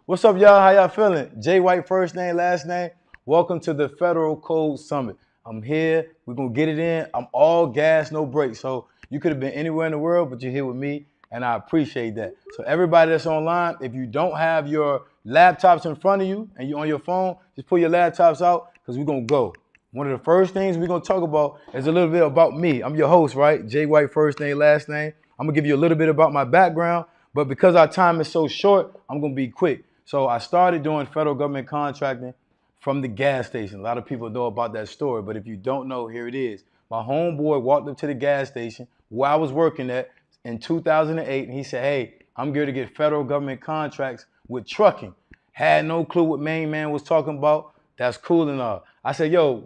What's up, y'all? How y'all feeling? Jay White, first name, last name. Welcome to the Federal Code Summit. I'm here. We're going to get it in. I'm all gas, no brakes. So you could have been anywhere in the world, but you're here with me, and I appreciate that. So everybody that's online, if you don't have your laptops in front of you and you're on your phone, just pull your laptops out because we're going to go. One of the first things we're going to talk about is a little bit about me. I'm your host, right? Jay White, first name, last name. I'm going to give you a little bit about my background, but because our time is so short, I'm going to be quick. So I started doing federal government contracting from the gas station. A lot of people know about that story, but if you don't know, here it is. My homeboy walked up to the gas station where I was working at in 2008, and he said, hey, I'm going to get federal government contracts with trucking. Had no clue what main man was talking about. That's cool and all. I said, yo,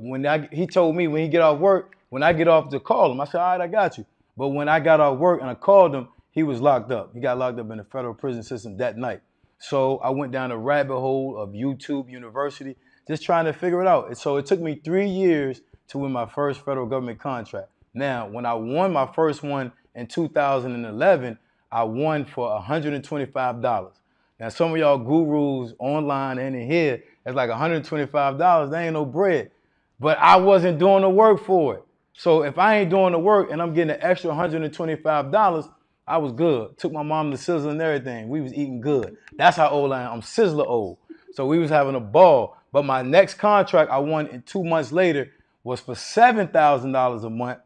he told me when he get off work, when I get off to call him, I said, all right, I got you. But when I got off work and I called him, he was locked up. He got locked up in the federal prison system that night. So I went down a rabbit hole of YouTube University, just trying to figure it out. And so it took me 3 years to win my first federal government contract. Now, when I won my first one in 2011, I won for $125. Now, some of y'all gurus online and in here, it's like $125. That ain't no bread. But I wasn't doing the work for it. So if I ain't doing the work and I'm getting an extra $125, I was good. Took my mom to Sizzler and everything. We was eating good. That's how old I am. I'm Sizzler old. So we was having a ball. But my next contract I won in 2 months later was for $7,000 a month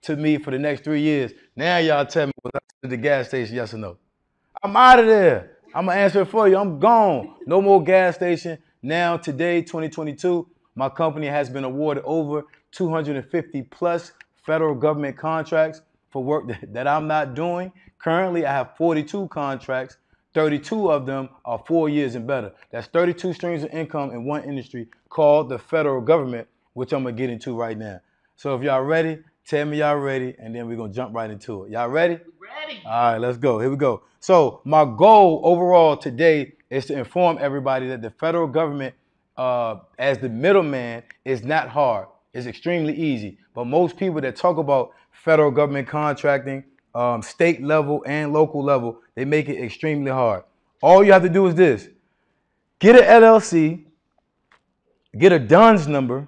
to me for the next 3 years. Now y'all tell me, was I at the gas station, yes or no? I'm out of there. I'm going to answer it for you. I'm gone. No more gas station. Now, today, 2022, my company has been awarded over 250 plus federal government contracts for work that I'm not doing. Currently, I have 42 contracts. 32 of them are 4 years and better. That's 32 streams of income in one industry called the federal government, which I'm going to get into right now. So if y'all ready, tell me y'all ready, and then we're going to jump right into it. Y'all ready? Ready. All right, let's go. Here we go. So my goal overall today is to inform everybody that the federal government, as the middleman, is not hard. It's extremely easy. But most people that talk about federal government contracting, state level and local level, they make it extremely hard. All you have to do is this. Get an LLC, get a DUNS number,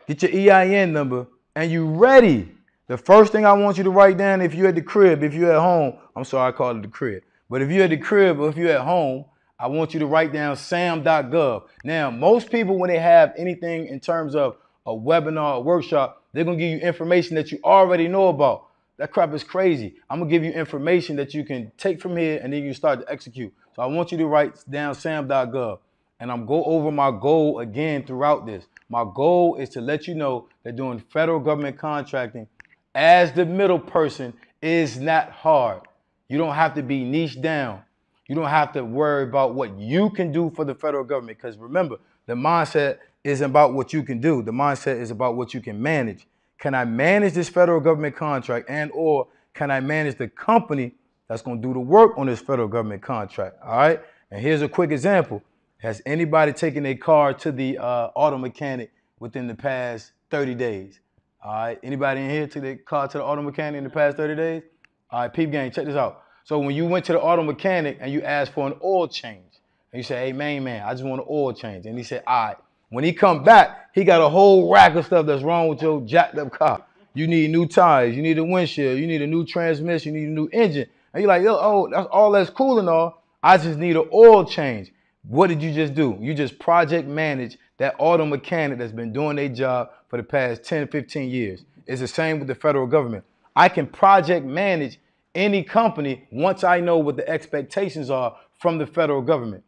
get your EIN number, and you ready. The first thing I want you to write down, if you're at the crib, if you're at home, I'm sorry I called it the crib, but if you're at the crib or if you're at home, I want you to write down SAM.gov. Now, most people, when they have anything in terms of a webinar or workshop, they're going to give you information that you already know about. That crap is crazy. I'm going to give you information that you can take from here and then you start to execute. So I want you to write down SAM.gov. And I'm going to go over my goal again throughout this. My goal is to let you know that doing federal government contracting as the middle person is not hard. You don't have to be niche down. You don't have to worry about what you can do for the federal government, because remember, the mindset isn't about what you can do. The mindset is about what you can manage. Can I manage this federal government contract, and or can I manage the company that's going to do the work on this federal government contract? All right. And here's a quick example. Has anybody taken a car to the auto mechanic within the past 30 days? All right. Anybody in here took their car to the auto mechanic in the past 30 days? All right, peep gang, check this out. So when you went to the auto mechanic and you asked for an oil change, and you said, hey, man, I just want an oil change. And he said, all right. When he come back, he got a whole rack of stuff that's wrong with your jacked up car. You need new tires, you need a windshield, you need a new transmission, you need a new engine. And you're like, yo, oh, that's cool and all. I just need an oil change. What did you just do? You just project manage that auto mechanic that's been doing their job for the past 10, 15 years. It's the same with the federal government. I can project manage any company once I know what the expectations are from the federal government.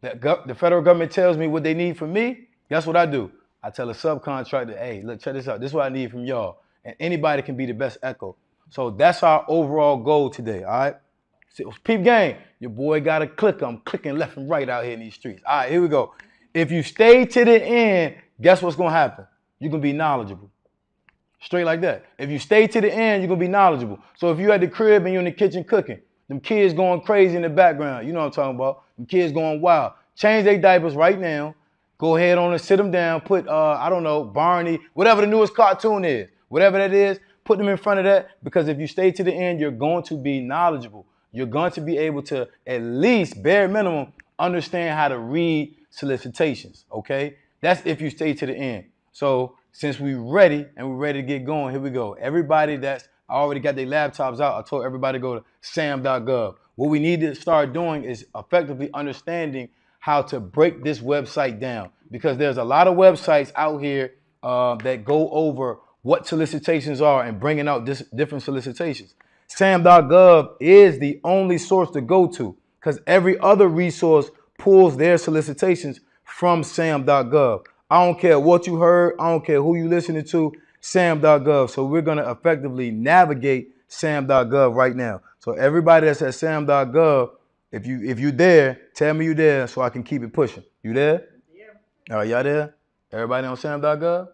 The federal government tells me what they need from me. Guess what I do? I tell a subcontractor, hey, look, check this out. This is what I need from y'all. And anybody can be the best echo. So that's our overall goal today, all right? So, peep gang, your boy got a clicker. I'm clicking left and right out here in these streets. All right, here we go. If you stay to the end, guess what's going to happen? You're going to be knowledgeable. Straight like that. If you stay to the end, you're going to be knowledgeable. So if you're at the crib and you're in the kitchen cooking, them kids going crazy in the background, you know what I'm talking about, them kids going wild. Change their diapers right now. Go ahead on and sit them down. Put, I don't know, Barney, whatever the newest cartoon is, whatever that is, put them in front of that, because if you stay to the end, you're going to be knowledgeable. You're going to be able to at least, bare minimum, understand how to read solicitations, okay? That's if you stay to the end. So since we're ready to get going, here we go. Everybody that's already got their laptops out, I told everybody to go to SAM.gov. What we need to start doing is effectively understanding how to break this website down, because there's a lot of websites out here that go over what solicitations are and bringing out different solicitations. SAM.gov is the only source to go to, because every other resource pulls their solicitations from SAM.gov. I don't care what you heard. I don't care who you listening to, SAM.gov. So we're going to effectively navigate SAM.gov right now. So everybody that's at SAM.gov, if you there, tell me you there so I can keep it pushing. You there? Yeah. All right, y'all there? Everybody on SAM.gov?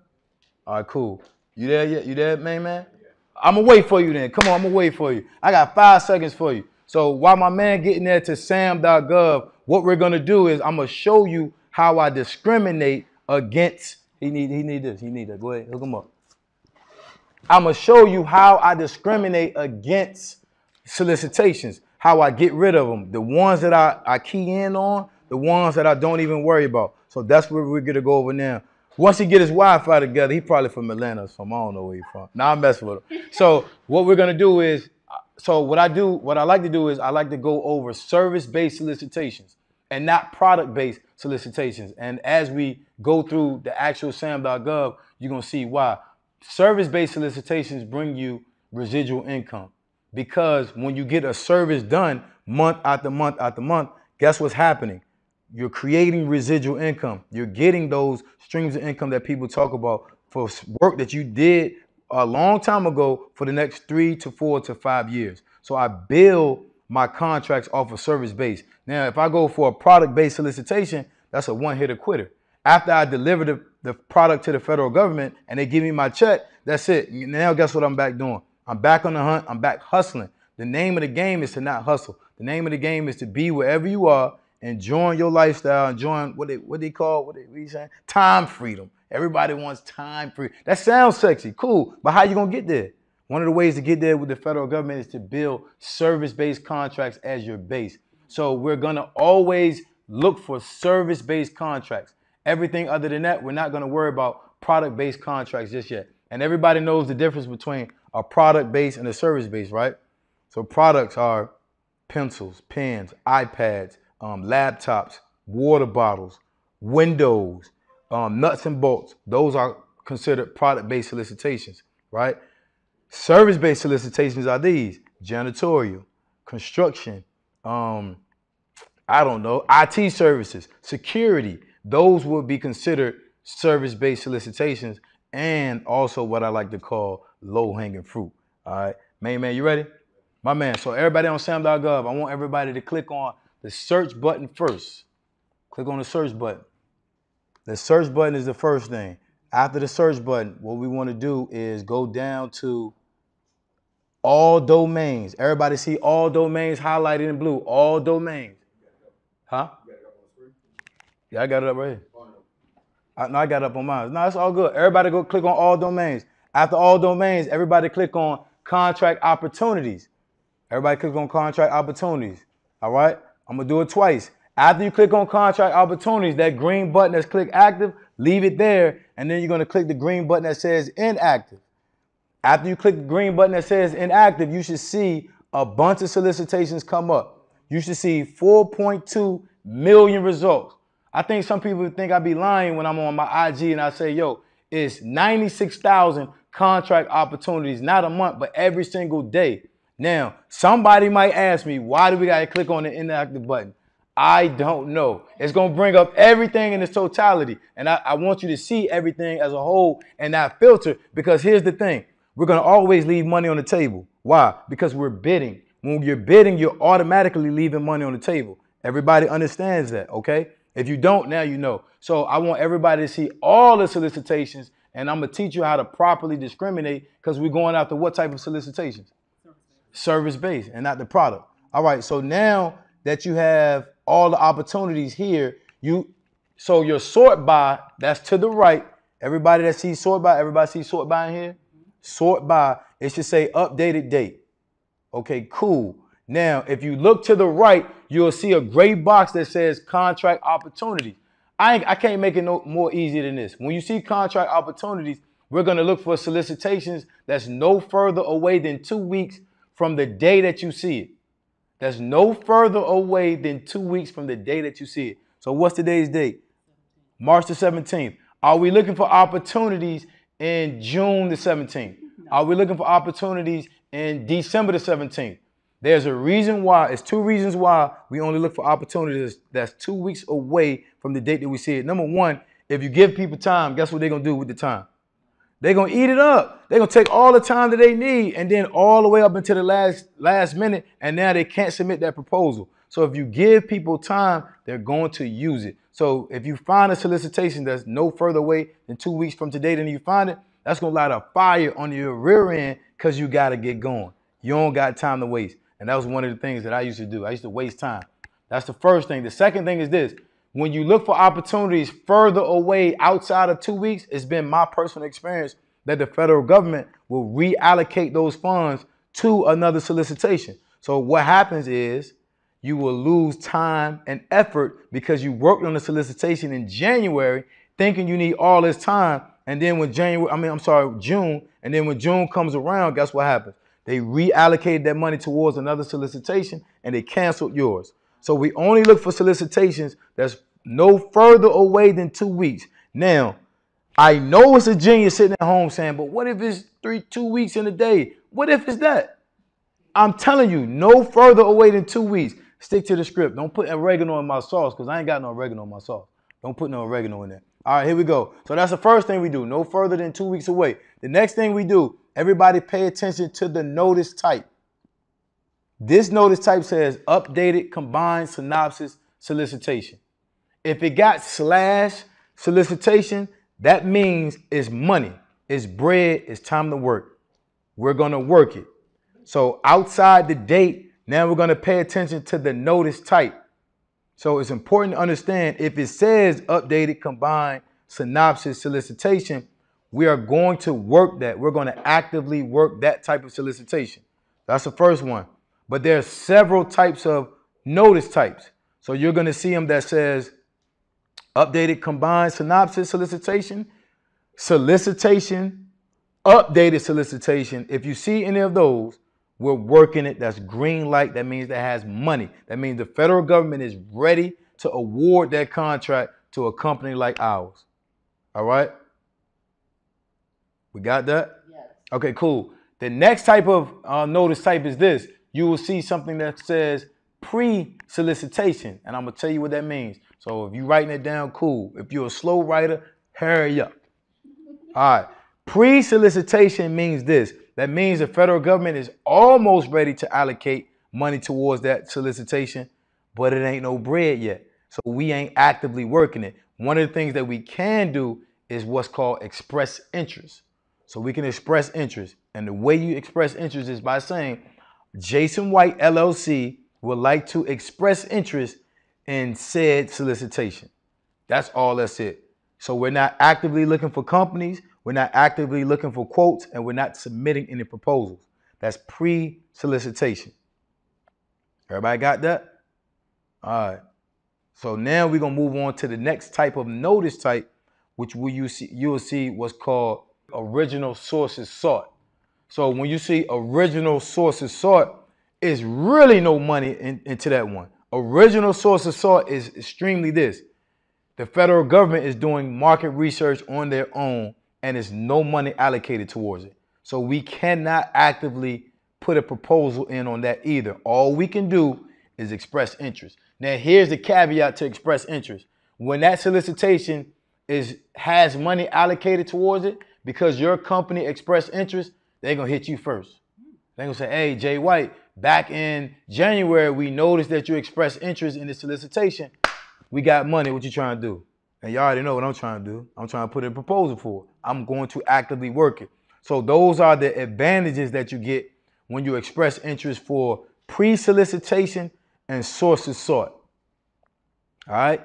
All right, cool. You there yet? You there, man? Yeah. I'm going to wait for you then. Come on, I'm going to wait for you. I got 5 seconds for you. So while my man getting there to SAM.gov, what we're going to do is I'm going to show you how I discriminate against, he need this. Go ahead, hook him up. I'm going to show you how I discriminate against solicitations, how I get rid of them, the ones that I key in on, the ones that I don't even worry about. So that's what we're going to go over now. Once he get his Wi-Fi together, he probably from Atlanta or something. I don't know where he's from. Now I'm messing with him. So what we're going to do is, what I like to do is I like to go over service-based solicitations and not product-based solicitations. And as we go through the actual SAM.gov, you're going to see why. Service-based solicitations bring you residual income, because when you get a service done month after month after month, guess what's happening? You're creating residual income. You're getting those streams of income that people talk about for work that you did a long time ago for the next 3 to 4 to 5 years. So I build my contracts off of service base. Now, if I go for a product-based solicitation, that's a one-hitter quitter. After I deliver the product to the federal government and they give me my check, that's it. Now, guess what I'm back doing? I'm back on the hunt. I'm back hustling. The name of the game is to not hustle. The name of the game is to be wherever you are, enjoying your lifestyle, enjoying what they call, what you saying? Time freedom. Everybody wants time free. That sounds sexy, cool, but how you gonna get there? One of the ways to get there with the federal government is to build service-based contracts as your base. So we're gonna always look for service-based contracts. Everything other than that, we're not gonna worry about product-based contracts just yet. And everybody knows the difference between a product-based and a service-based, right? So products are pencils, pens, iPads, laptops, water bottles, windows, nuts and bolts. Those are considered product-based solicitations, right? Service-based solicitations are these: janitorial, construction, I don't know, IT services, security. Those would be considered service-based solicitations, and also what I like to call low-hanging fruit. All right, man, you ready? My man, so everybody on SAM.gov, I want everybody to click on the search button first. Click on the search button. The search button is the first thing. After the search button, what we want to do is go down to all domains. Everybody see all domains highlighted in blue? All domains. Huh? Yeah, I got it up right here. I got it up on mine. No, it's all good. Everybody go click on all domains. After all domains, everybody click on contract opportunities. Everybody click on contract opportunities. All right? I'm going to do it twice. After you click on contract opportunities, that green button that's click active, leave it there, and then you're going to click the green button that says inactive. After you click the green button that says inactive, you should see a bunch of solicitations come up. You should see 4.2 million results. I think some people think I be lying when I'm on my IG and I say, yo, it's 96,000 contract opportunities, not a month, but every single day. Now, somebody might ask me, why do we got to click on the inactive button? I don't know. It's going to bring up everything in its totality. And I want you to see everything as a whole and not filter, because here's the thing. We're going to always leave money on the table. Why? Because we're bidding. When you're bidding, you're automatically leaving money on the table. Everybody understands that, okay? If you don't, now you know. So I want everybody to see all the solicitations, and I'm going to teach you how to properly discriminate, because we're going after what type of solicitations? Service-based and not the product. All right, so now that you have all the opportunities here, so your sort by, that's to the right. Everybody that sees sort by, everybody sees sort by in here? Sort by, it should say updated date. Okay, cool. Now, if you look to the right, you'll see a gray box that says contract opportunities. I can't make it no more easier than this. When you see contract opportunities, we're going to look for solicitations that's no further away than 2 weeks from the day that you see it. That's no further away than 2 weeks from the day that you see it. So what's today's date? March the 17th. Are we looking for opportunities in June the 17th? Are we looking for opportunities in December the 17th? There's a reason why. It's 2 reasons why we only look for opportunities that's 2 weeks away from the date that we see it. Number one, if you give people time, guess what they're going to do with the time? They're going to eat it up. They're going to take all the time that they need and then all the way up until the last minute, and now they can't submit that proposal. So if you give people time, they're going to use it. So if you find a solicitation that's no further away than 2 weeks from today than you find it, that's going to light a fire on your rear end because you got to get going. You don't got time to waste. And that was one of the things that I used to do. I used to waste time. That's the first thing. The second thing is this. When you look for opportunities further away outside of 2 weeks, it's been my personal experience that the federal government will reallocate those funds to another solicitation. So what happens is you will lose time and effort because you worked on the solicitation in January thinking you need all this time. And then when June, and then when June comes around, guess what happens? They reallocated that money towards another solicitation and they canceled yours. So we only look for solicitations that's no further away than 2 weeks. Now, I know it's a genius sitting at home saying, but what if it's 2 weeks in a day? What if it's that? I'm telling you, no further away than 2 weeks. Stick to the script. Don't put oregano in my sauce because I ain't got no oregano in my sauce. Don't put no oregano in there. All right, here we go. So that's the first thing we do, no further than 2 weeks away. The next thing we do, everybody pay attention to the notice type. This notice type says updated combined synopsis solicitation. If it got / solicitation, that means it's money, it's bread, it's time to work. We're going to work it. So outside the date, now we're going to pay attention to the notice type. So it's important to understand if it says updated combined synopsis solicitation, we are going to work that. We're going to actively work that type of solicitation. That's the first one. But there are several types of notice types. So you're going to see them that says updated combined synopsis solicitation, solicitation, updated solicitation. If you see any of those, we're working it. That's green light. That means that has money. That means the federal government is ready to award that contract to a company like ours. All right? We got that? Yes. Okay, cool. The next type of notice type is this. You will see something that says pre-solicitation, and I'm going to tell you what that means. So if you're writing it down, cool. If you're a slow writer, hurry up. All right. Pre-solicitation means this. That means the federal government is almost ready to allocate money towards that solicitation, but it ain't no bread yet. So we ain't actively working it. One of the things that we can do is what's called express interest. So we can express interest. And the way you express interest is by saying, Jason White LLC would like to express interest in said solicitation. That's all that's it. So we're not actively looking for companies. We're not actively looking for quotes, and we're not submitting any proposals. That's pre-solicitation. Everybody got that? All right. So now we're going to move on to the next type of notice type, which you will see what's called original sources sought. So when you see original sources sought, it's really no money into that one. Original sources sought is extremely this. The federal government is doing market research on their own, and there's no money allocated towards it. So we cannot actively put a proposal in on that either. All we can do is express interest. Now, here's the caveat to express interest. When that solicitation has money allocated towards it, because your company expressed interest, they're going to hit you first. They're going to say, hey, Jay White, back in January, we noticed that you expressed interest in the solicitation. We got money. What you trying to do? And you already know what I'm trying to do. I'm trying to put in a proposal for it. I'm going to actively work it. So those are the advantages that you get when you express interest for pre-solicitation and sources sought. All right?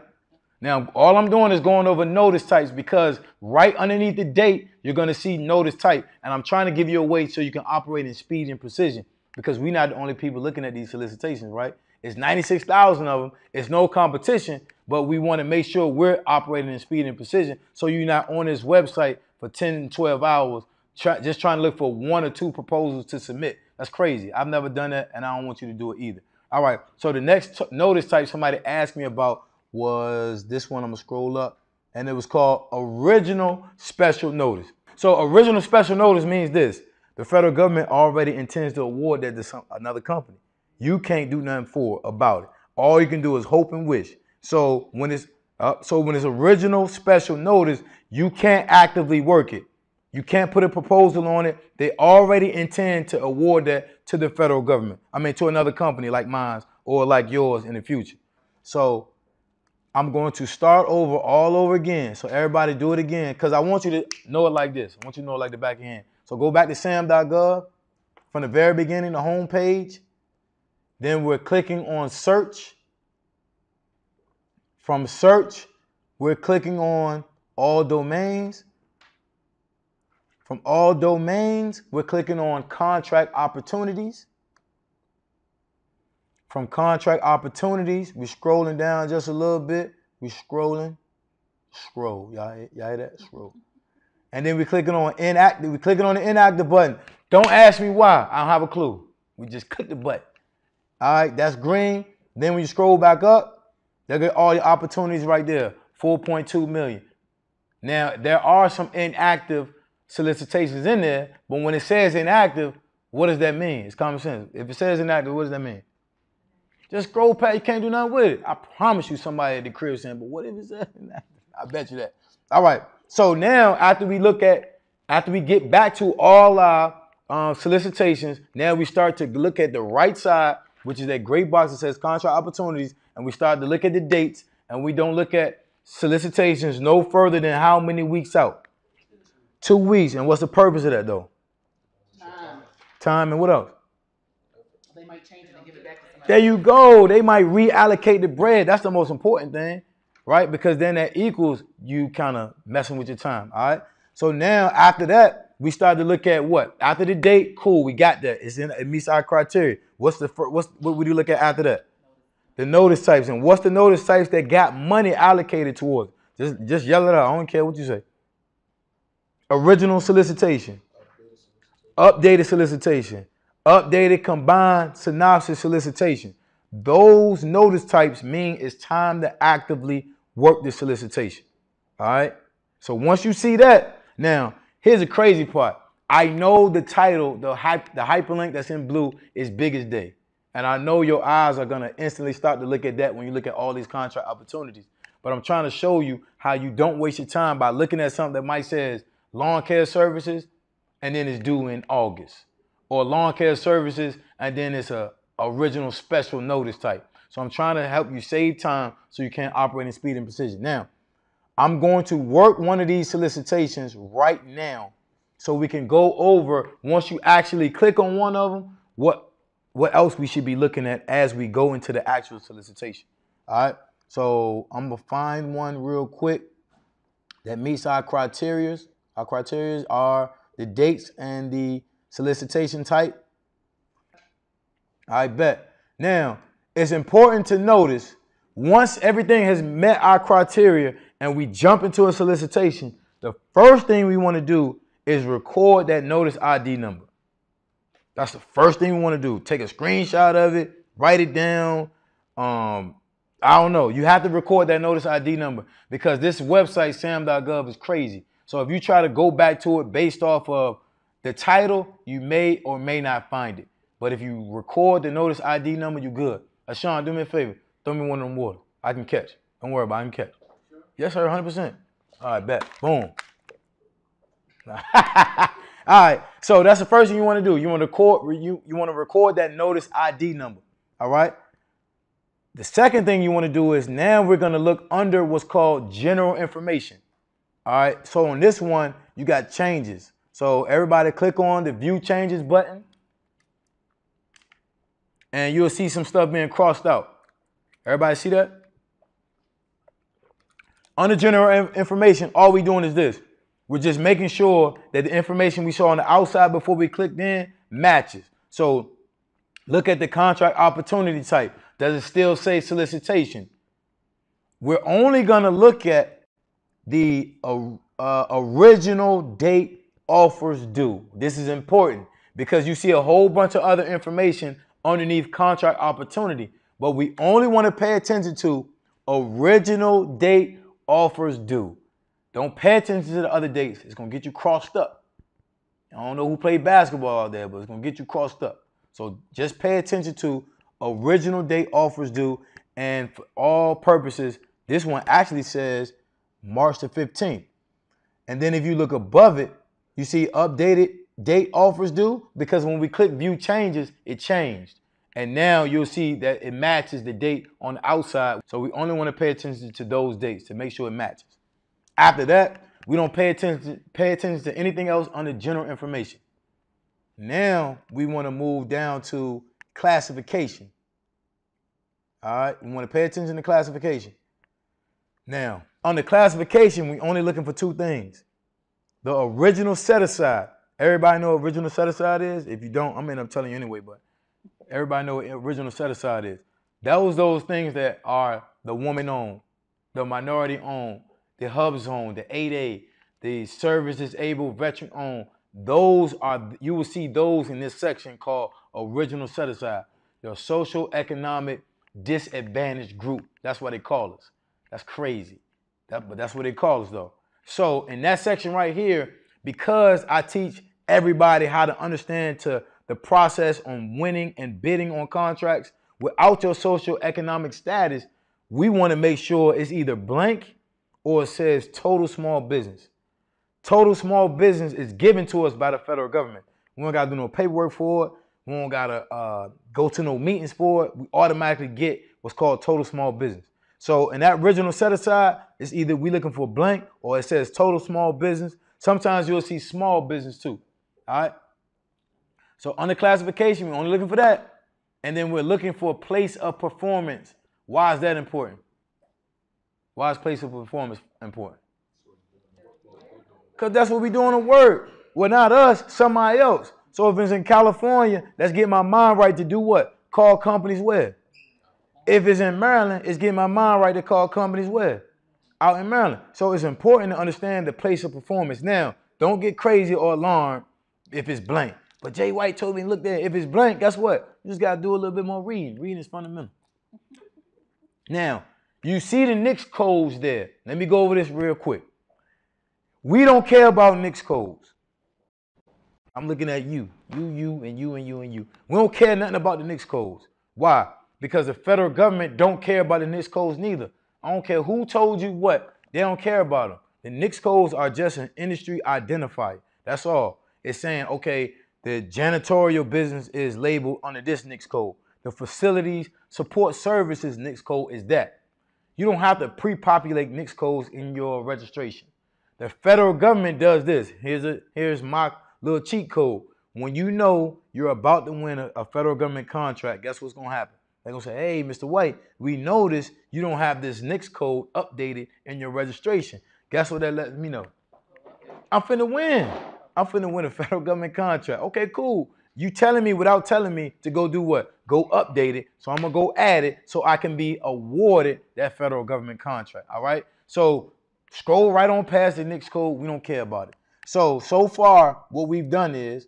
Now, all I'm doing is going over notice types because right underneath the date, you're going to see notice type. And I'm trying to give you a way so you can operate in speed and precision. because we're not the only people looking at these solicitations, right? It's 96,000 of them. It's no competition, but we want to make sure we're operating in speed and precision so you're not on this website for 10, 12 hours just trying to look for 1 or 2 proposals to submit. That's crazy. I've never done that, and I don't want you to do it either. All right, so the next notice type somebody asked me about was this one. I'm going to scroll up, and it was called original special notice. So original special notice means this. The federal government already intends to award that to another company. You can't do nothing about it. All you can do is hope and wish. So when it's original special notice, you can't actively work it. You can't put a proposal on it. They already intend to award that to the federal government. I mean, to another company like mine or like yours in the future. So I'm going to start over all over again. So everybody do it again because I want you to know it like this. I want you to know it like the back of your hand. So go back to SAM.gov from the very beginning, the home page. Then we're clicking on search. From search, we're clicking on all domains. From all domains, we're clicking on contract opportunities. From contract opportunities, we're scrolling down just a little bit. We're scrolling. Scroll. Y'all hear that? Scroll. And then we're clicking on inactive. We're clicking on the inactive button. Don't ask me why. I don't have a clue. We just click the button. All right, that's green. Then when you scroll back up, they'll get all your opportunities right there. 4.2 million. Now, there are some inactive solicitations in there, but when it says inactive, what does that mean? It's common sense. If it says inactive, what does that mean? Just scroll past, you can't do nothing with it. I promise you somebody at the crib saying, but what if it says inactive? I bet you that. All right, so now after we get back to all our solicitations, now we start to look at the right side, which is that gray box that says contract opportunities, and we start to look at the dates, and we don't look at solicitations no further than how many weeks out? 2 weeks. And what's the purpose of that, though? Time and what else? They might change it and give it back to somebody. There you go. They might reallocate the bread. That's the most important thing, right? Because then that equals you kind of messing with your time, all right? So now after that, we start to look at what? After the date, cool, we got that. It meets our criteria. What would you look at after that? The notice types. And what's the notice types that got money allocated towards? Just yell it out. I don't care what you say. Original solicitation, updated solicitation, updated combined synopsis solicitation. Those notice types mean it's time to actively work the solicitation. All right. So once you see that, now here's the crazy part. I know the title, the hyperlink that's in blue is biggest day. And I know your eyes are going to instantly start to look at that when you look at all these contract opportunities. But I'm trying to show you how you don't waste your time by looking at something that might say lawn care services and then it's due in August. Or lawn care services and then it's a original special notice type. So I'm trying to help you save time so you can operate in speed and precision. Now, I'm going to work one of these solicitations right now so we can go over, once you actually click on one of them, what else we should be looking at as we go into the actual solicitation. All right. So I'm going to find one real quick that meets our criteria. Our criteria are the dates and the solicitation type. I bet. Now, it's important to notice once everything has met our criteria and we jump into a solicitation, the first thing we want to do is record that notice ID number. That's the first thing we want to do. Take a screenshot of it, write it down. I don't know. You have to record that notice ID number because this website, SAM.gov, is crazy. So if you try to go back to it based off of the title, you may or may not find it. But if you record the notice ID number, you're good. Sean, do me a favor. Throw me one of them water. I can catch. Don't worry about it. I can catch. Sure. Yes, sir, 100%. All right, bet. Boom. All right, so that's the first thing you want to do. You want to record that notice ID number. All right. The second thing you want to do is now we're going to look under what's called general information. All right. So on this one, you got changes. So everybody click on the view changes button. And you'll see some stuff being crossed out. Everybody see that? Under general information, all we're doing is this. We're just making sure that the information we saw on the outside before we clicked in matches. So Look at the contract opportunity type. Does it still say solicitation? We're only going to look at the original date offers due. This is important because you see a whole bunch of other information underneath contract opportunity, but we only want to pay attention to original date offers due. Don't pay attention to the other dates. It's going to get you crossed up. I don't know who played basketball out there, but it's going to get you crossed up. So just pay attention to original date offers due. And for all purposes, this one actually says March the 15th. And then if you look above it, you see updated date offers due, because when we click view changes, it changed. And now you'll see that it matches the date on the outside. So we only want to pay attention to those dates to make sure it matches. After that, we don't pay attention to anything else under general information. Now we want to move down to classification. All right, we want to pay attention to classification. Now, under classification, we're only looking for two things. The original set-aside. Everybody know what original set-aside is? If you don't, I'm going to end up telling you anyway, but everybody know what original set-aside is. Those things that are the woman-owned, the minority-owned, the hubs-owned, the 8A, the service-disabled veteran-owned. Those are, you will see those in this section called original set-aside. They're social economic disadvantaged group. That's what they call us. That's crazy. But that's what they call us, though. So in that section right here, because I teach everybody how to understand the process on winning and bidding on contracts without your social economic status, we want to make sure it's either blank or it says total small business. Total small business is given to us by the federal government. We don't got to do no paperwork for it. We don't got to go to no meetings for it. We automatically get what's called total small business. So in that original set aside, it's either we looking for blank or it says total small business. Sometimes you'll see small business too. All right. So under classification, we're only looking for that. And then we're looking for place of performance. Why is that important? Why is place of performance important? Because that's what we doing at work. Well, not us, somebody else. So if it's in California, let's get my mind right to do what? Call companies where? If it's in Maryland, it's getting my mind right to call companies where? Out in Maryland. So it's important to understand the place of performance. Now, don't get crazy or alarmed if it's blank. But Jay White told me, look there, if it's blank, guess what? You just got to do a little bit more reading. Reading is fundamental. Now, you see the NICS codes there. Let me go over this real quick. We don't care about NICS codes. I'm looking at you. You, and you, and you, and you. We don't care nothing about the NICS codes. Why? Because the federal government don't care about the NICS codes neither. I don't care who told you what. They don't care about them. The NICS codes are just an industry identifier. That's all. It's saying, okay, the janitorial business is labeled under this NICS code. The facilities support services NICS code is that. You don't have to pre-populate NICS codes in your registration. The federal government does this. Here's my little cheat code. When you know you're about to win a federal government contract, guess what's going to happen? They're going to say, hey, Mr. White, we noticed you don't have this NICS code updated in your registration. Guess what that lets me know? I'm finna win. I'm finna win a federal government contract. Okay, cool. You telling me without telling me to go do what? Go update it. So I'm going to go add it so I can be awarded that federal government contract. All right? So scroll right on past the NICS code. We don't care about it. So far, what we've done is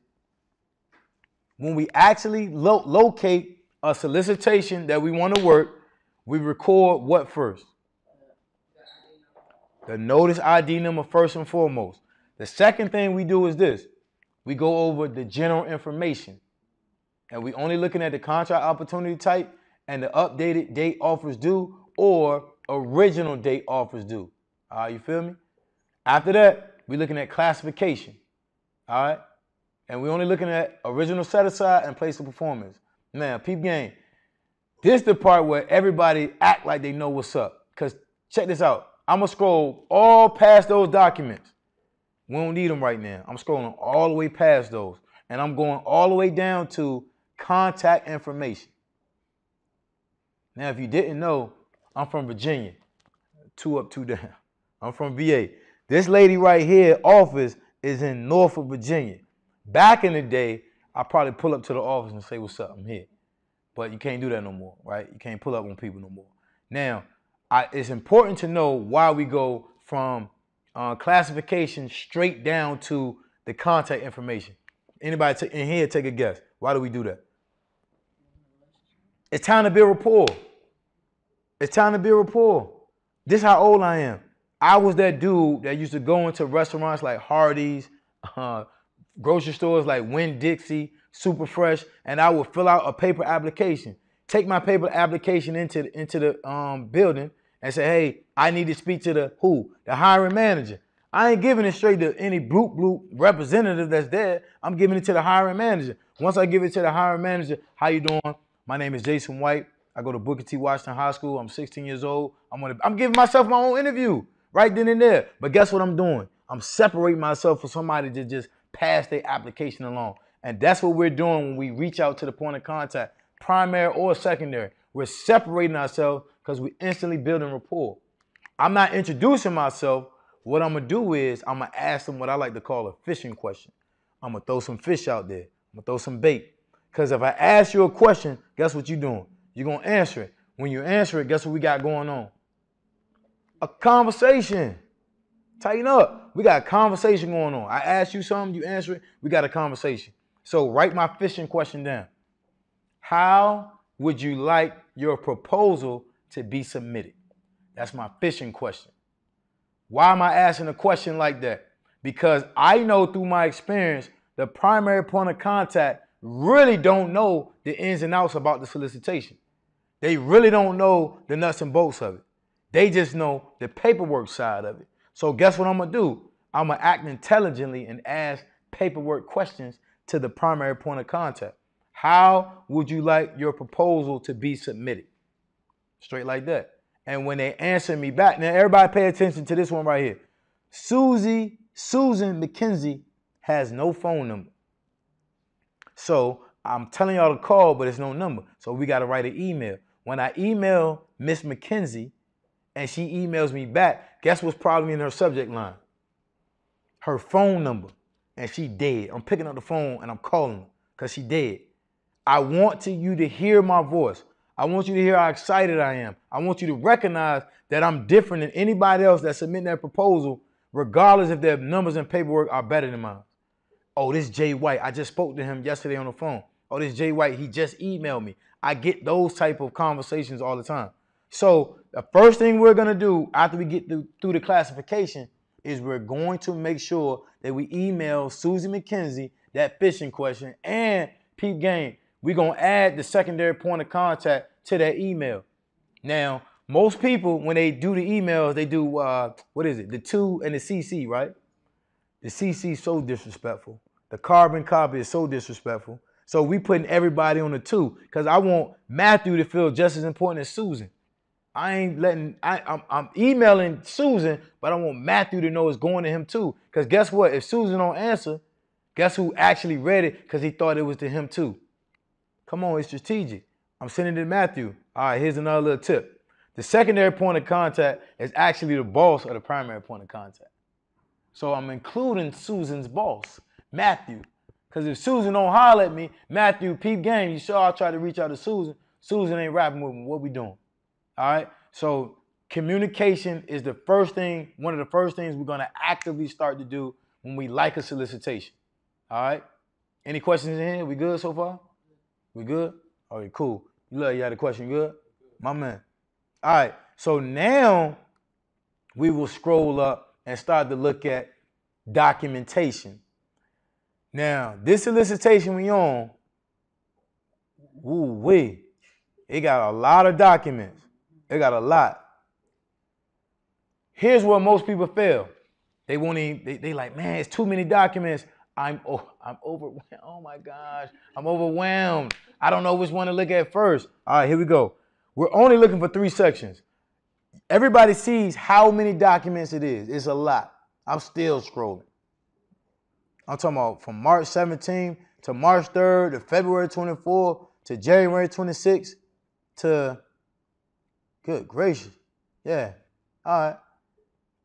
when we actually locate a solicitation that we want to work, we record what first? The notice ID number first and foremost. The second thing we do is this. We go over the general information. And we only looking at the contract opportunity type and the updated date offers due or original date offers due. All right, you feel me? After that, we're looking at classification. All right? And we're only looking at original set aside and place of performance. Now, peep game. This is the part where everybody act like they know what's up. Because check this out. I'm going to scroll all past those documents. We don't need them right now. I'm scrolling all the way past those. And I'm going all the way down to contact information. Now, if you didn't know, I'm from Virginia. 2 up, 2 down. I'm from VA. This lady right here, office, is in Norfolk, Virginia. Back in the day, I'd probably pull up to the office and say, what's up? I'm here. but you can't do that no more, right? You can't pull up on people no more. Now, it's important to know why we go from classification straight down to the contact information. Anybody in here take a guess? Why do we do that? It's time to build rapport. It's time to build rapport. This is how old I am. I was that dude that used to go into restaurants like Hardee's, grocery stores like Winn-Dixie, Super Fresh, and I would fill out a paper application. Take my paper application into the building and say, hey, I need to speak to the hiring manager. I ain't giving it straight to any bloop representative that's there. I'm giving it to the hiring manager. Once I give it to the hiring manager, how you doing? My name is Jason White. I go to Booker T. Washington High School. I'm 16 years old. I'm giving myself my own interview right then and there. But guess what I'm doing? I'm separating myself from somebody to just pass their application along. And that's what we're doing when we reach out to the point of contact, primary or secondary. We're separating ourselves because we're instantly building rapport. I'm not introducing myself. What I'm going to do is I'm going to ask them what I like to call a fishing question. I'm going to throw some fish out there. I'm going to throw some bait. Because if I ask you a question, guess what you're doing? You're going to answer it. When you answer it, guess what we got going on? A conversation. Tighten up. We got a conversation going on. I ask you something, you answer it, we got a conversation. So write my fishing question down. How would you like your proposal to be submitted? That's my fishing question. Why am I asking a question like that? Because I know through my experience, the primary point of contact really don't know the ins and outs about the solicitation. They really don't know the nuts and bolts of it. They just know the paperwork side of it. So guess what I'm going to do? I'm going to act intelligently and ask paperwork questions to the primary point of contact. How would you like your proposal to be submitted? Straight like that. And when they answer me back, now everybody pay attention to this one right here. Susan McKenzie has no phone number. So I'm telling y'all to call, but it's no number. So we got to write an email. When I email Miss McKenzie and she emails me back, guess what's probably in her subject line? Her phone number. And she dead. I'm picking up the phone and I'm calling her because she dead. I want you to hear my voice. I want you to hear how excited I am. I want you to recognize that I'm different than anybody else that's submitting that proposal, regardless if their numbers and paperwork are better than mine. Oh, this Jay White. I just spoke to him yesterday on the phone. Oh, this Jay White, he just emailed me. I get those type of conversations all the time. So the first thing we're going to do after we get through the classification is we're going to make sure that we email Susie McKenzie that fishing question and peep game. We're going to add the secondary point of contact to that email. Now, most people, when they do the emails, they do, the to and the CC, right? The CC is so disrespectful. The carbon copy is so disrespectful. So we putting everybody on the to because I want Matthew to feel just as important as Susan. I'm emailing Susan, but I want Matthew to know it's going to him too. Because guess what? If Susan don't answer, guess who actually read it because he thought it was to him too? Come on, it's strategic. I'm sending it to Matthew. All right, here's another little tip. The secondary point of contact is actually the boss of the primary point of contact. So I'm including Susan's boss, Matthew. Because if Susan don't holler at me, Matthew, peep game, you sure I'll try to reach out to Susan. Susan ain't rapping with me. What we doing? All right? So communication is the first thing, one of the first things we're going to actively start to do when we like a solicitation. All right? Any questions in here? We good so far? We good? All right, cool. You had a question, good? My man. All right, so now we will scroll up and start to look at documentation. Now, this solicitation we on, it got a lot of documents. It got a lot. Here's where most people fail. They won't even, they like, man, it's too many documents. I'm overwhelmed. Oh my gosh, I'm overwhelmed. I don't know which one to look at first. All right, here we go. We're only looking for 3 sections. Everybody sees how many documents it is. It's a lot. I'm still scrolling. I'm talking about from March 17th to March 3rd to February 24th to January 26th to, good gracious. Yeah, all right.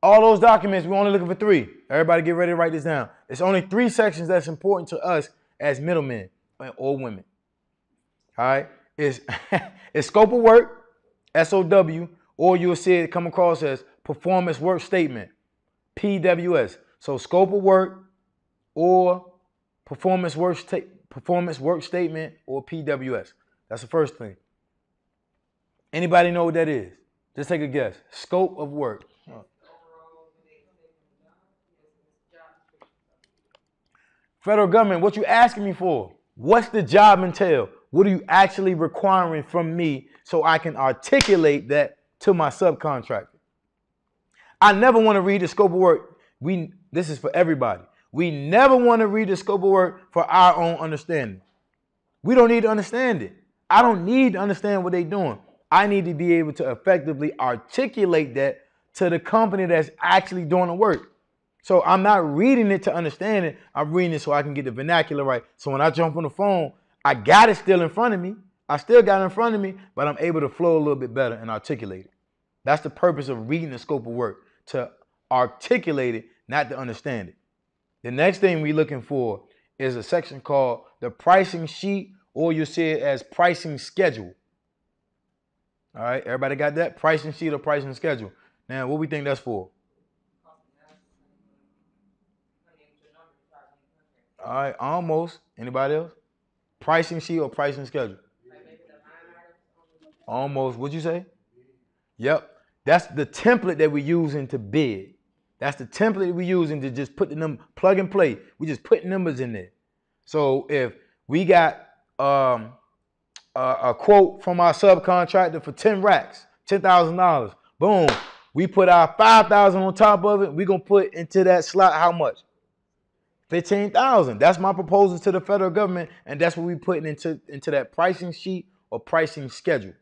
All those documents, we're only looking for 3. Everybody get ready to write this down. It's only 3 sections that's important to us as middlemen or women. All right? is is scope of work, SOW, or you'll see it come across as performance work statement, PWS. So scope of work or performance work statement or PWS. That's the first thing. Anybody know what that is? Just take a guess. Scope of work. Federal government, what you asking me for? What's the job entail? What are you actually requiring from me so I can articulate that to my subcontractor? I never want to read the scope of work. This is for everybody. We never want to read the scope of work for our own understanding. We don't need to understand it. I don't need to understand what they're doing. I need to be able to effectively articulate that to the company that's actually doing the work. So I'm not reading it to understand it. I'm reading it so I can get the vernacular right. So when I jump on the phone, I got it still in front of me. I still got it in front of me, but I'm able to flow a little bit better and articulate it. That's the purpose of reading the scope of work, to articulate it, not to understand it. The next thing we're looking for is a section called the pricing sheet, or you see it as pricing schedule. All right, everybody got that? Pricing sheet or pricing schedule. Now, what we think that's for? All right, almost. Anybody else? Pricing sheet or pricing schedule? Almost. What'd you say? Yep. That's the template that we're using to bid. That's the template we're using to just put the number, plug and play. We just put numbers in there. So if we got a quote from our subcontractor for 10 racks, $10,000, boom, we put our 5,000 on top of it. We're going to put into that slot how much? 15,000. That's my proposal to the federal government, and that's what we putting into that pricing sheet or pricing schedule.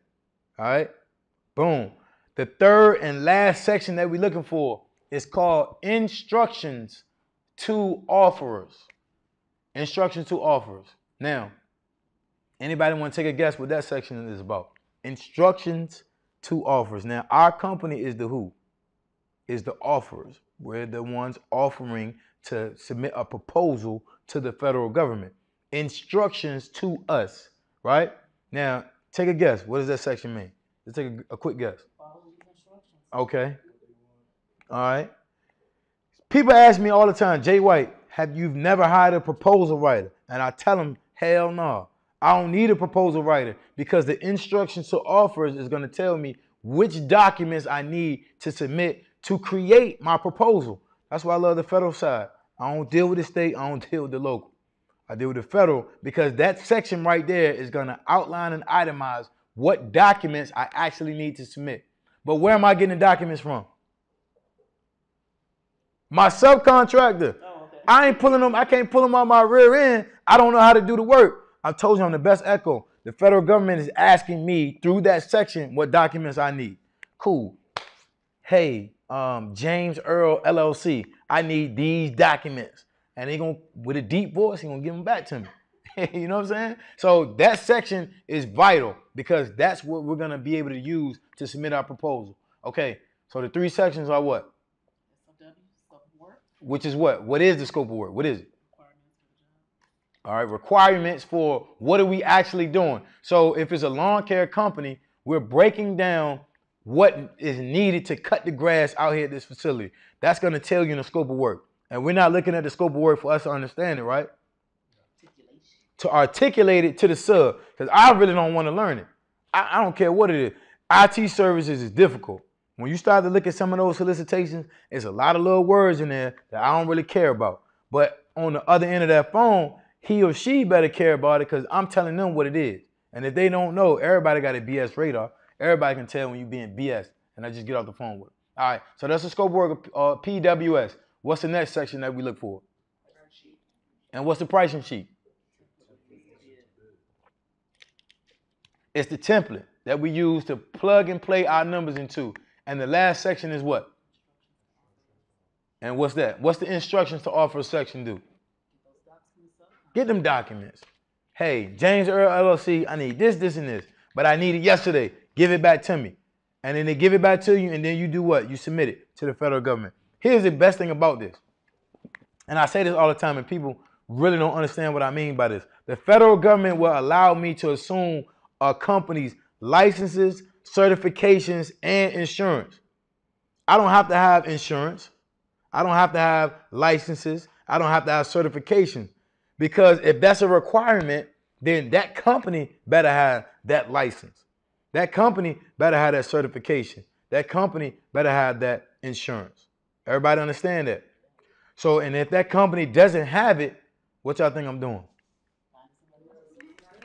All right? Boom. The third and last section that we're looking for is called instructions to offerers. Instructions to offerers. Now, anybody want to take a guess what that section is about? Instructions to offers. Now, our company is the who? Is the offerers. We're the ones offering to submit a proposal to the federal government. Instructions to us, right? Now, take a guess. What does that section mean? Let's take a quick guess. Okay. All right. People ask me all the time, Jay White, you've never hired a proposal writer? And I tell them, hell no. I don't need a proposal writer because the instructions to offers is going to tell me which documents I need to submit to create my proposal. That's why I love the federal side. I don't deal with the state. I don't deal with the local. I deal with the federal because that section right there is going to outline and itemize what documents I actually need to submit. But where am I getting the documents from? My subcontractor. Oh, okay. I ain't pulling them. I can't pull them out my rear end. I don't know how to do the work. I told you I'm the best echo. The federal government is asking me through that section what documents I need. Cool. Hey, James Earl LLC, I need these documents. And they gonna, with a deep voice, he gonna give them back to me. You know what I'm saying? So that section is vital because that's what we're gonna be able to use to submit our proposal. Okay, so the three sections are what? SOW, scope of work. Which is what? What is the scope of work? What is it? All right, requirements for what are we actually doing? So if it's a lawn care company, we're breaking down what is needed to cut the grass out here at this facility. That's going to tell you in the scope of work. And we're not looking at the scope of work for us to understand it, right? To articulate it to the sub, because I really don't want to learn it. I don't care what it is. IT services is difficult. When you start to look at some of those solicitations, there's a lot of little words in there that I don't really care about. But on the other end of that phone, he or she better care about it because I'm telling them what it is. And if they don't know, everybody got a BS radar. Everybody can tell when you're being BS. And I just get off the phone with it. All right, so that's the scope of work of PWS. What's the next section that we look for? And what's the pricing sheet? It's the template that we use to plug and play our numbers into. And the last section is what? And what's that? What's the instructions to offer section do? Get them documents. Hey, James Earl LLC, I need this, this, and this. But I need it yesterday. Give it back to me. And then they give it back to you, and then you do what? You submit it to the federal government. Here's the best thing about this. And I say this all the time, and people really don't understand what I mean by this. The federal government will allow me to assume a company's licenses, certifications, and insurance. I don't have to have insurance. I don't have to have licenses. I don't have to have certification. Because if that's a requirement, then that company better have that license. That company better have that certification. That company better have that insurance. Everybody understand that? So, and if that company doesn't have it, what y'all think I'm doing?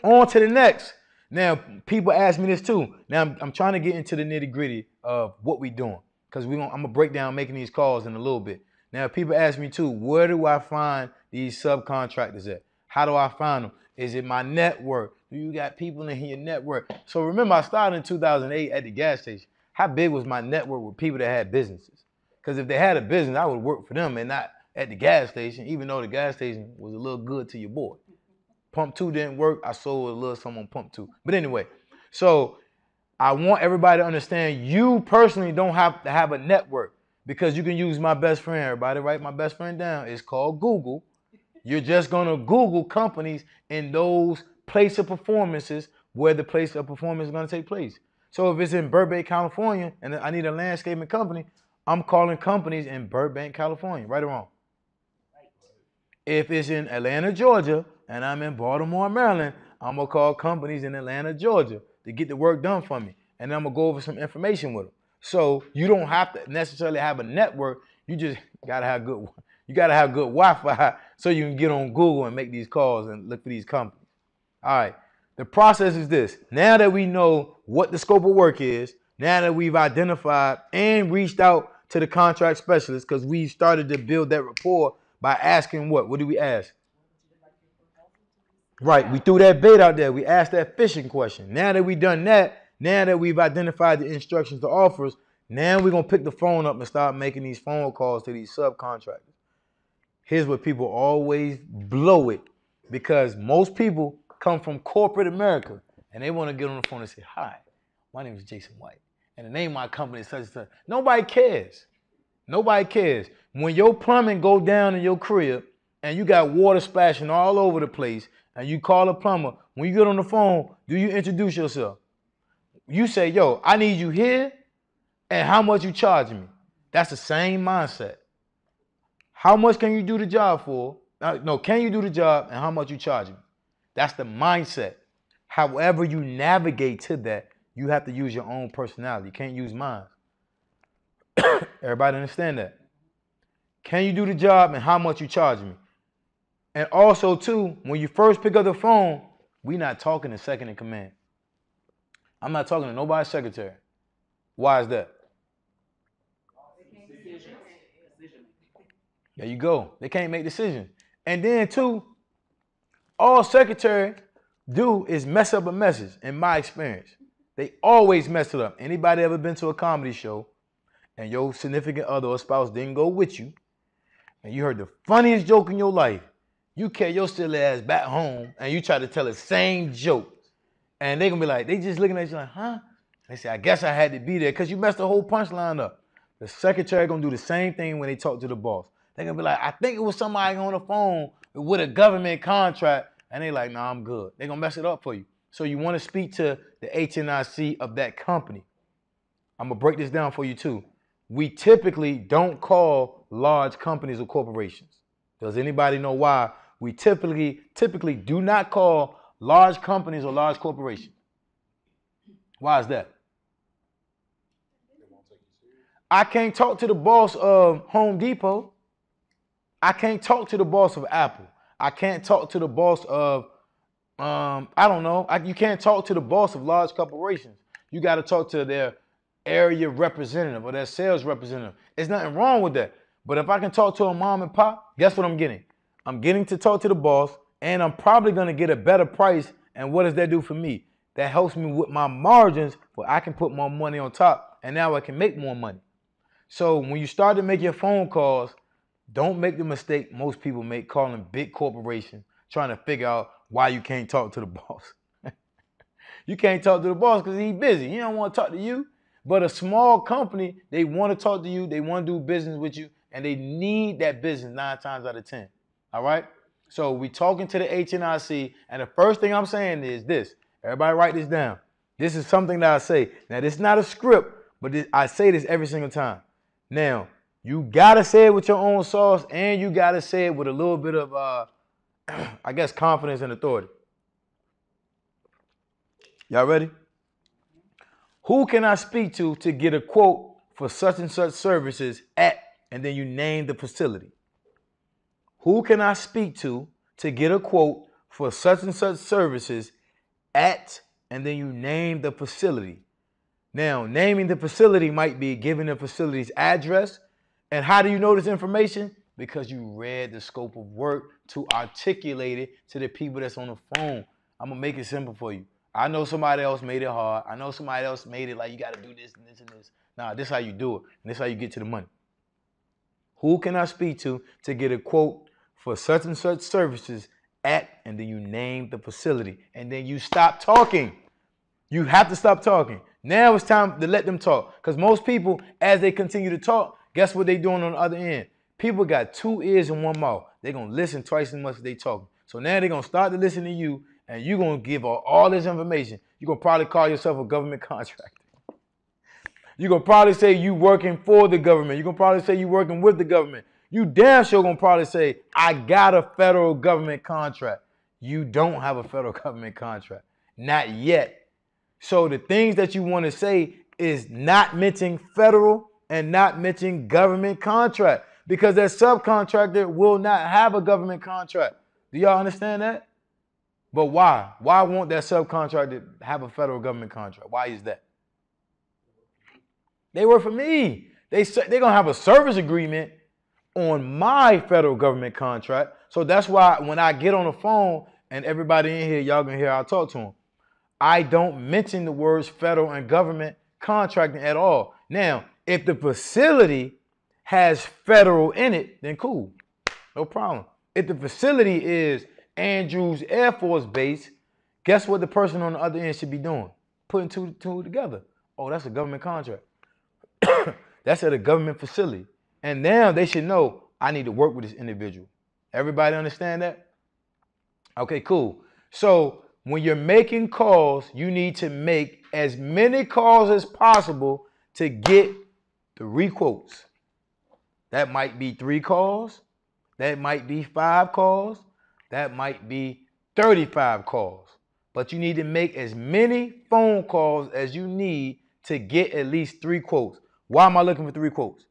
On to the next. Now, people ask me this too. Now, I'm trying to get into the nitty gritty of what we doing because I'm gonna break down making these calls in a little bit. Now, people ask me too, where do I find these subcontractors at? How do I find them? Is it my network? Do you got people in your network? So remember, I started in 2008 at the gas station. How big was my network with people that had businesses? Because if they had a business, I would work for them and not at the gas station, even though the gas station was a little good to your boy. Pump 2 didn't work. I sold a little something on pump 2. But anyway, so I want everybody to understand you personally don't have to have a network because you can use my best friend. Everybody write my best friend down. It's called Google. You're just going to Google companies in those place of performances where the place of performance is going to take place. So if it's in Burbank, California, and I need a landscaping company, I'm calling companies in Burbank, California. Right or wrong? If it's in Atlanta, Georgia, and I'm in Baltimore, Maryland, I'm going to call companies in Atlanta, Georgia to get the work done for me. And then I'm going to go over some information with them. So you don't have to necessarily have a network. You just got to have good Wi-Fi so you can get on Google and make these calls and look for these companies. All right. The process is this. Now that we know what the scope of work is, now that we've identified and reached out to the contract specialist because we started to build that rapport by asking what? What do we ask? Right, we threw that bait out there. We asked that fishing question. Now that we've done that, now that we've identified the instructions to offers, now we're going to pick the phone up and start making these phone calls to these subcontractors. Here's where people always blow it because most people come from corporate America and they want to get on the phone and say, hi, my name is Jason White and the name of my company is such and such. Nobody cares. Nobody cares. When your plumbing go down in your crib and you got water splashing all over the place and you call a plumber, when you get on the phone, do you introduce yourself? You say, yo, I need you here and how much you charging me? That's the same mindset. How much can you do the job for? No, can you do the job and how much you charging me? That's the mindset. However you navigate to that, you have to use your own personality. You can't use mine. Everybody understand that? Can you do the job and how much you charging me? And also, too, when you first pick up the phone, we not talking to second in command. I'm not talking to nobody's secretary. Why is that? There you go. They can't make decisions. And then, too, all secretary do is mess up a message, in my experience. They always mess it up. Anybody ever been to a comedy show and your significant other or spouse didn't go with you, and you heard the funniest joke in your life, you carry your silly ass back home and you try to tell the same joke. And they gonna be like, they just looking at you like, huh? They say, I guess I had to be there because you messed the whole punchline up. The secretary gonna do the same thing when they talk to the boss. They gonna be like, I think it was somebody on the phone with a government contract. And they like, nah, I'm good. They gonna mess it up for you. So you wanna speak to the HNIC of that company. I'm gonna break this down for you too. We typically don't call large companies or corporations. Does anybody know why we typically do not call large companies or large corporations? Why is that? I can't talk to the boss of Home Depot. I can't talk to the boss of Apple. I can't talk to the boss of, I don't know. You can't talk to the boss of large corporations. You got to talk to their area representative or their sales representative. There's nothing wrong with that. But if I can talk to a mom and pop, guess what I'm getting? I'm getting to talk to the boss, and I'm probably going to get a better price. And what does that do for me? That helps me with my margins where I can put more money on top, and now I can make more money. So when you start to make your phone calls, don't make the mistake most people make calling big corporations, trying to figure out why you can't talk to the boss. You can't talk to the boss because he's busy. He don't want to talk to you. But a small company, they want to talk to you, they want to do business with you, and they need that business 9 times out of 10. All right? So we talking to the HNIC, and the first thing I'm saying is this. Everybody write this down. This is something that I say. Now, this is not a script, but I say this every single time. Now, you got to say it with your own sauce, and you got to say it with a little bit of, I guess, confidence and authority. Y'all ready? Who can I speak to get a quote for such and such services at, and then you name the facility? Who can I speak to get a quote for such and such services at, and then you name the facility? Now, naming the facility might be giving the facility's address. And how do you know this information? Because you read the scope of work to articulate it to the people that's on the phone. I'm going to make it simple for you. I know somebody else made it hard. I know somebody else made it like you got to do this and this and this. Nah, this is how you do it. And this is how you get to the money. Who can I speak to get a quote for such and such services at, and then you name the facility. And then you stop talking. You have to stop talking. Now it's time to let them talk. Because most people, as they continue to talk, guess what they're doing on the other end? People got 2 ears and 1 mouth. They're going to listen twice as much as they talking. So now they're going to start to listen to you, and you're going to give all this information. You're going to probably call yourself a government contractor. You're going to probably say you working for the government. You're going to probably say you working with the government. You damn sure going to probably say, I got a federal government contract. You don't have a federal government contract. Not yet. So the things that you want to say is not mentioning federal and not mentioning government contract, because that subcontractor will not have a government contract. Do y'all understand that? But why? Why won't that subcontractor have a federal government contract? Why is that? They work for me. They're going to have a service agreement on my federal government contract. So that's why when I get on the phone and everybody in here, y'all going to hear I talk to them, I don't mention the words federal and government contracting at all. Now, if the facility has federal in it, then cool. No problem. If the facility is Andrews Air Force Base, guess what the person on the other end should be doing? Putting two together. Oh, that's a government contract. That's at a government facility. And now they should know I need to work with this individual. Everybody understand that? Okay, cool. So when you're making calls, you need to make as many calls as possible to get 3 quotes. That might be 3 calls. That might be 5 calls. That might be 35 calls. But you need to make as many phone calls as you need to get at least 3 quotes. Why am I looking for 3 quotes?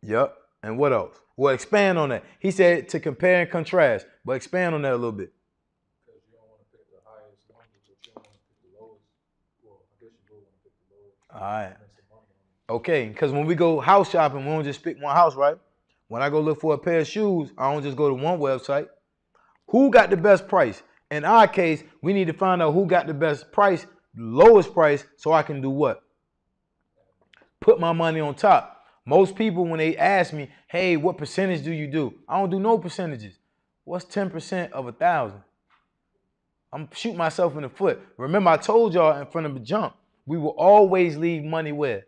Yep. And what else? Well, expand on that. He said to compare and contrast, but expand on that a little bit. Because you don't want to pick the highest number, but you don't want to pick the lowest. Well, I guess you will want to pick the lowest. All right. Okay, because when we go house shopping, we don't just pick one house, right? When I go look for a pair of shoes, I don't just go to one website. Who got the best price? In our case, we need to find out who got the best price, lowest price, so I can do what? Put my money on top. Most people, when they ask me, hey, what percentage do you do? I don't do no percentages. What's 10% of 1,000? I'm shooting myself in the foot. Remember, I told y'all in front of the jump, we will always leave money where?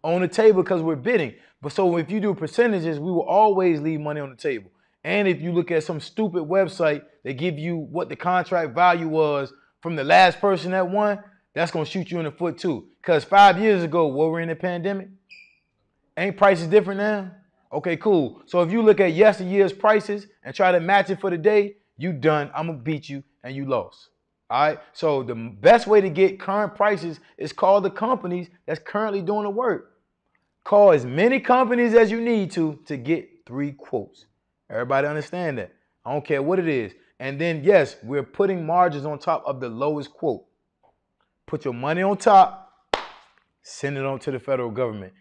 On the table, because we're bidding. But so if you do percentages, we will always leave money on the table. And if you look at some stupid website, they give you what the contract value was from the last person that won, that's going to shoot you in the foot too. Because 5 years ago, while we're in the pandemic, ain't prices different now? Okay, cool. So if you look at yesteryear's prices and try to match it for the day, you done. I'm going to beat you and you lost. All right? So the best way to get current prices is call the companies that's currently doing the work. Call as many companies as you need to get 3 quotes. Everybody understand that? I don't care what it is. And then, yes, we're putting margins on top of the lowest quote. Put your money on top, send it on to the federal government.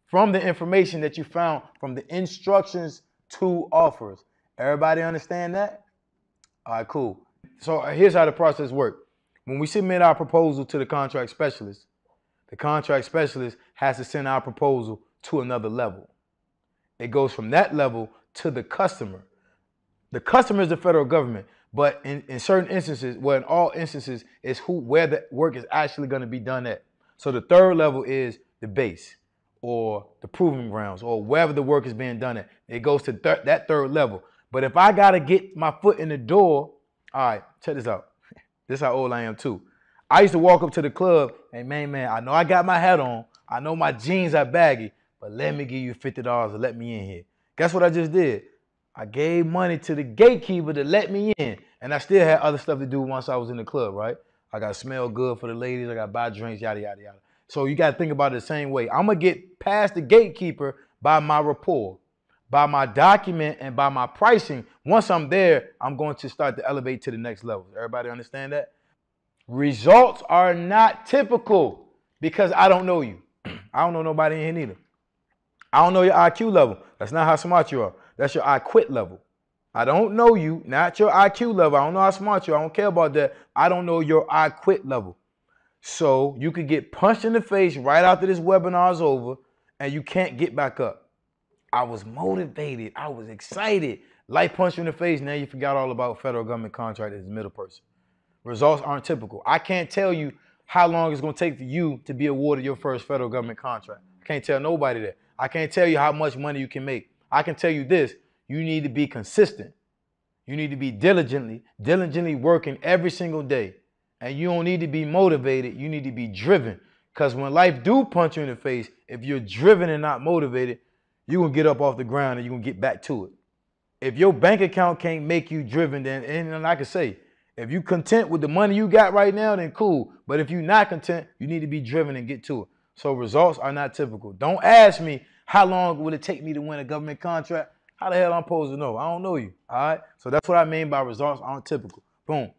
From the information that you found from the instructions to offers. Everybody understand that? All right, cool. So here's how the process works. When we submit our proposal to the contract specialist, the contract specialist has to send our proposal to another level. It goes from that level to the customer. The customer is the federal government, but in certain instances, well, in all instances, is where the work is actually going to be done at. So the third level is the base, or the proving grounds, or wherever the work is being done at. It goes to that third level. But if I got to get my foot in the door All right, check this out. This is how old I am too. I used to walk up to the club and man, I know I got my hat on. I know my jeans are baggy, but let me give you $50 to let me in here. Guess what I just did? I gave money to the gatekeeper to let me in. And I still had other stuff to do once I was in the club, right? I got to smell good for the ladies. I got to buy drinks, yada, yada, yada. So you got to think about it the same way. I'm going to get past the gatekeeper by my rapport, by my document, and by my pricing. Once I'm there, I'm going to start to elevate to the next level. Everybody understand that? Results are not typical because I don't know you. I don't know nobody in here neither. I don't know your IQ level. That's not how smart you are. That's your I quit level. I don't know you, not your IQ level. I don't know how smart you are. I don't care about that. I don't know your I quit level. So you could get punched in the face right after this webinar is over and you can't get back up. I was motivated. I was excited. Life punched you in the face. Now you forgot all about federal government contractors as a middle person. Results aren't typical. I can't tell you how long it's going to take for you to be awarded your first federal government contract. I can't tell nobody that. I can't tell you how much money you can make. I can tell you this. You need to be consistent. You need to be diligently working every single day. And you don't need to be motivated. You need to be driven. Because when life do punch you in the face, if you're driven and not motivated, you're going to get up off the ground and you're going to get back to it. If your bank account can't make you driven, then, and like I say, if you content with the money you got right now, then cool. But if you're not content, you need to be driven and get to it. So results are not typical. Don't ask me how long will it take me to win a government contract. How the hell I'm supposed to know? I don't know you. All right. So that's what I mean by results aren't typical. Boom.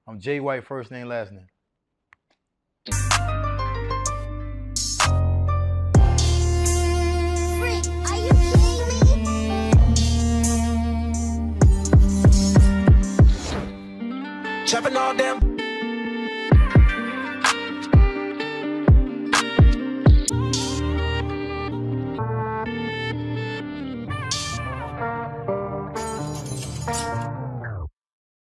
I'm Jay White, first name, last name. Are you kidding me? Chopping all damn